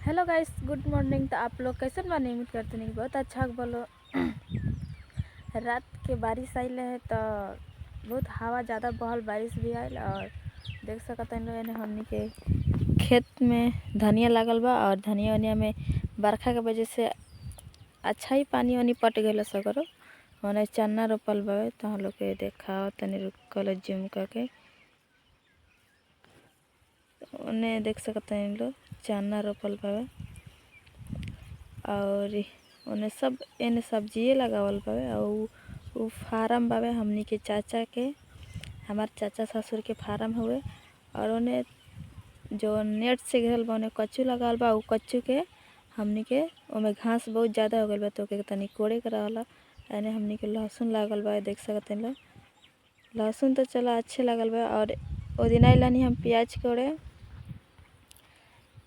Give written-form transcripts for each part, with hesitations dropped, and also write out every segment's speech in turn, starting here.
Hello guys, good morning. तो आप लोग कैसे बानी? उम्मीद करते नहीं बहुत अच्छा बोलो। रात के बारिश आइल है तो बहुत हवा ज़्यादा बहल, बारिश भी आयल। और देख सकते हैं हमनी के खेत में धनिया लागल बा। और धनिया वनिया में बरखा के वजह से अच्छा ही पानी वानी पट गए सगरो। होने चना रोपल बावे तो हम लोग के देखा तनी रुकल जूम करके उन्हें देख सकते हैं लोग चना रोपल बावे। और उन्हें सब एने सब्जिए लगावल बावे। और उ फार्म बावे हमनी के चाचा के, हमार चाचा ससुर के फार्म हुए। और उन्हें जो नेट से घेरल बा उन्हें कच्चू लगावल बा। उ कच्चू के हमनी के ओमे घास बहुत ज़्यादा हो गल बा तो के तनी कोड़े करावला। एने हमनी के लहसुन लागल बा, देख सकते हैं लोग। लहसुन तो चला अच्छे लागल बा। और ओ दिन आइलानी हम प्याज कोड़े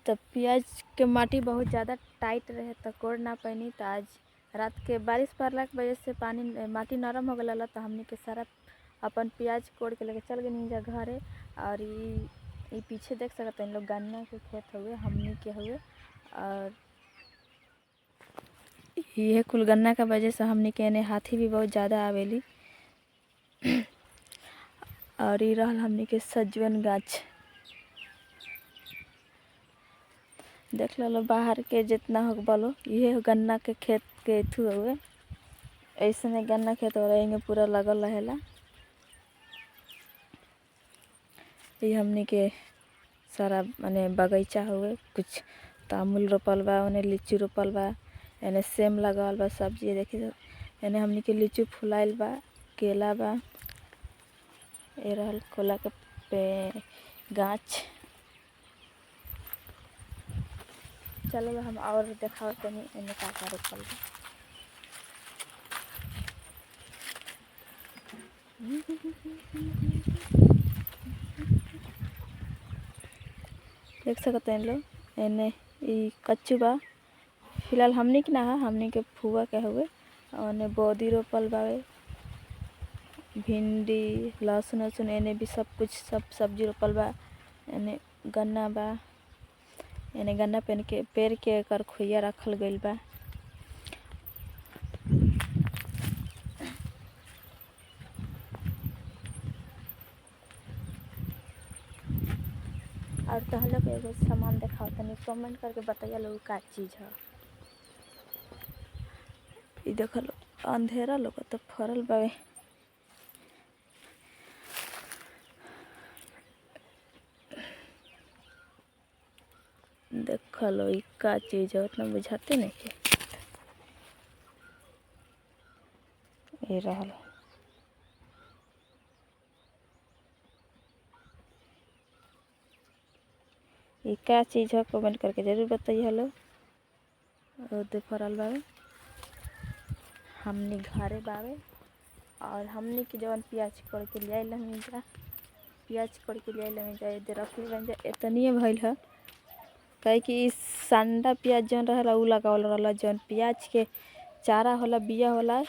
तो प्याज के माटी बहुत ज़्यादा टाइट रहे तो कोड़ ना पैनी। तो आज रात के बारिश पड़ला की वजह से पानी माटी नरम हो गल तो हमनी के सारा अपन प्याज कोड़ के लेके चल गई जा घरे। और ये पीछे देख सकते हैं लोग गन्ना के खेत हुए हमनी के हुए। और ये कुल गन्ना का वजह से हमनी के एने हाथी भी बहुत ज़्यादा आवेली। और ये रहल हमनी के सजवन गाछ, देख लो बाहर के जितना हो बोलो। ये गन्ना के खेत के थ्रू हुए ऐसे में गन्ना खेत हो रहेंगे पूरा लगल रहेला। ये हमनी के सारा माने बगीचा हुए, कुछ तामुल रोपल बा, उन्हें लीची रोपल बा, एने सेम लगावल बा सब्जी। देखिए एने हमनी के लीची फुलाइल बा, केला बा। ये रहल कोला के पे गाछ। चलो हम और देखाओ तनी एने का रोपल बा। देख सकते हैं लोग एने ई कच्चू बा। फिलहाल हमनी के ना है, हमनी के फुआ के हुए। और बोदी रोपल बावे, भिंडी, लहसुन वसुन एने भी सब कुछ सब सब्जी रोपल बा। एने गन्ना बा, एने गन्ना पेड़ के कर खुइया रखल गइल बा। और तो हम लोग एगो सामान देखाओ तनी, कमेंट करके बताइए लोग का चीज़ है। ये देखो लो अंधेरा लोग तो फरल बावे। देख लो ये का चीज़ है, उतना बुझाते नहीं है। ये रहल ये क्या चीज़ है, कमेंट करके ज़रूर बताइए। हेलो दे फरल बावे हमनी घरे बावे। और हमनी के जवन प्याज कोड़ के ले आइल हमी जा, प्याज कोड़ के ले आइल हमी जा, इधर रखले बन जा इतनी भइल है। कहे कि इस संडा प्याज जौन रहला उ लगावल रहला, जौन प्याज के चारा होला बिया होला उ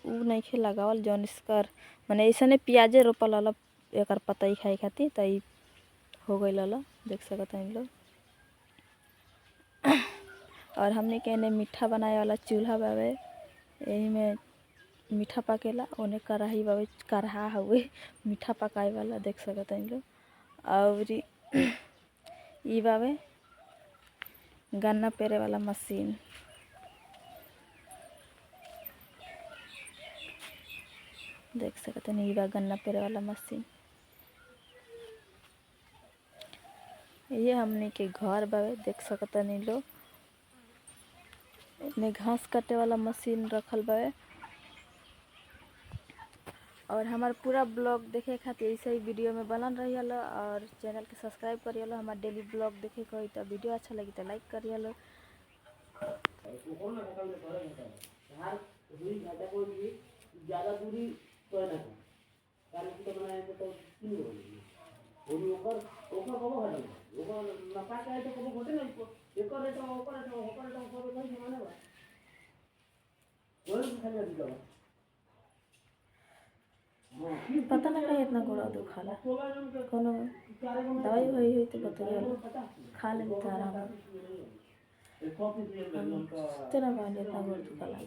नहीं खे लगावल। जौन इसकर माने ऐसने प्याजे रोपल रहला एकर पतई खाए खातिर त ई हो गइल रहला, देख सकत हैं लोग। और हमने के एने मीठा बनाए वाला चूल्हा बावे, यही में मीठा पकेला। ओने कढ़ाई बावे, कढ़ा हुए मीठा पकाए वाला, देख सकत हैं लोग। और ई बावे गन्ना पेरे वाला मशीन, देख सकते हैं। ई बा गन्ना पेरे वाला मशीन। ये हमने के घर बावे, देख सकते हैं लोग। इने घास काटे वाला मशीन रखल बावे। और हमार पूरा ब्लॉग देखे खातिर ऐसे ही वीडियो में बनल रही। और चैनल के सब्सक्राइब करिए। हमार डेली ब्लॉग देखे के होई तो वीडियो अच्छा लगी तो लाइक करिए। ज़्यादा दूरी तो ना कारण की तो बनाए तो तीन हो गई ओनी ओकर कबो हटल ओकर नफा के तो कबो घटे नहीं एकर रेट ओकर कोई समान बा कोई खाली दिखा पता ना कहीं इतना गोड़ा दुखाला, कोनो दवाई हुई तो बताइए, खा ले तो आराम। तेरा भाई इतना गोर दुखा लगा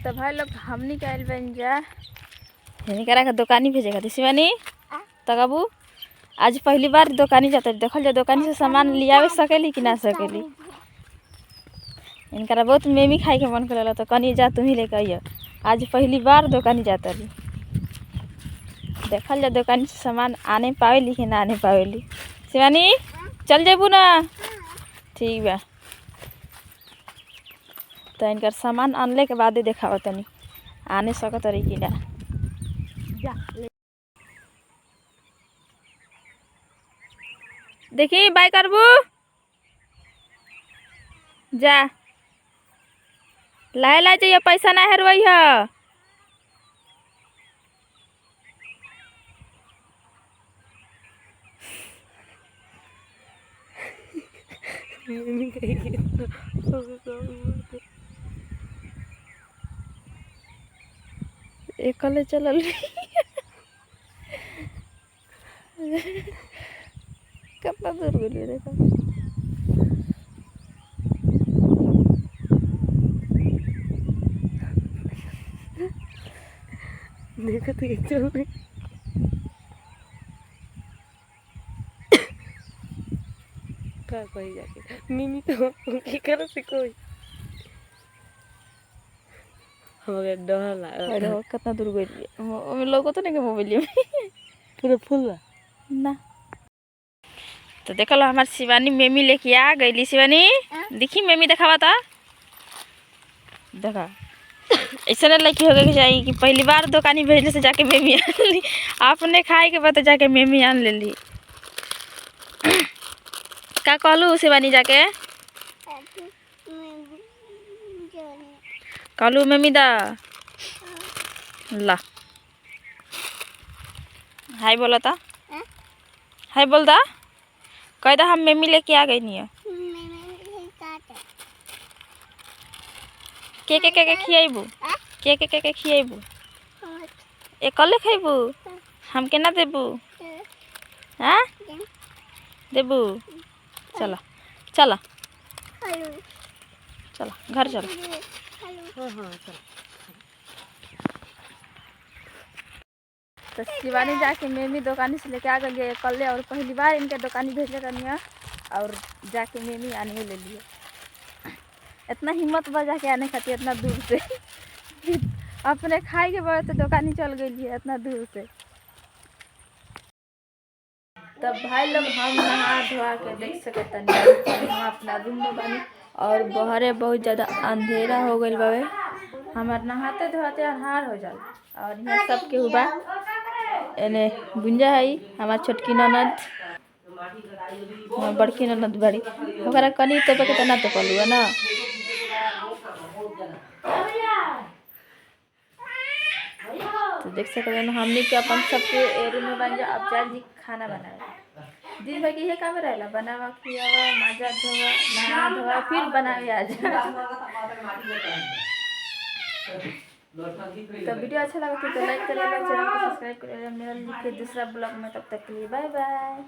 तो भाई लोग हमनी के आइल बन जा यही करा के दुकानी भेजे खातिर शिवानी तकाबू आज पहली बार दुकानी जाते देखल जा दुकानी से सामान लियावे सकेली कि ना सकेली। इनका बहुत मेमी खाए के मन कर तो कनी जा तुम ही लेके आइए। आज पहली बार दुकानी जाता रही देखल जा दुकानी से सामान आने पावेली कि ना आने पावेली। शिवानी चल जेबू ना ठीक बा तो इनका सामान आनले के बाद देखाव तनी आने सकत रही कि ना। देखी बाय करबू जा लाए लाए जाइए पैसा ना हेरवई है। एकले चलल कितना दूर गेली देखो देखो तो चल रही का कोई जाके मिमी तो की कर से कोई हमारे डर लगा अरे कितना दूर गेली हम लोगों तो नहीं के मोबाइल में पूरा फुल ना। तो देख लो हमारे शिवानी मेमी लेके आ गई। शिवानी देखी मेमी दिखावा था देखा ऐसा लड़की हो गई चाहिए कि पहली बार दुकानी भेजने से जाके मेमी आन ली आपने खाए के बाद जाके मेमी आन ले ली। का कहलू शिवानी जाके कहलू मेमी दा ला हाय बोला था हाय बोल दा कह दा हम मेमी लेके आ गई नहीं के खियाबू के खियाबू एकले खेबू हम केना देबू हाँ देबू चला चला चला घर चला तो शिवानी जाके मेमी दुकानी से लेके आ गई कल और पहली बार इनके दुकानी भेजले करनी और जाके मेमी आने ले लिए। इतना हिम्मत बजा के आने खाती इतना दूर से अपने खाए के बाद तो दुकानी चल गई है इतना दूर से। तब भाई लोग हम नहा धोआ के देख सकते हम अपना रूम में बनी और बहरे बहुत ज़्यादा अंधेरा हो गई बाबे हमार नहाते धोते अन्हार हो जाला और यहाँ सबके हुआ एने गुंजा है हमार छोटकी ननद बड़की ननद बड़ी ओकरा कनी तो के तना तो पलुआ ना तो देख सकते हैं हमने के अपन सबके एरू में बन जा अब चार जी खाना बनाए दिन भर के ये काम रहेला बनावा खियावा मजा धोवा नहा धोवा फिर बनावे आज। तो वीडियो अच्छा लगा तो लाइक करिएगा चैनल को सब्सक्राइब करिएगा मेरा लिखे दूसरा ब्लॉग में तब तक के लिए बाय बाय।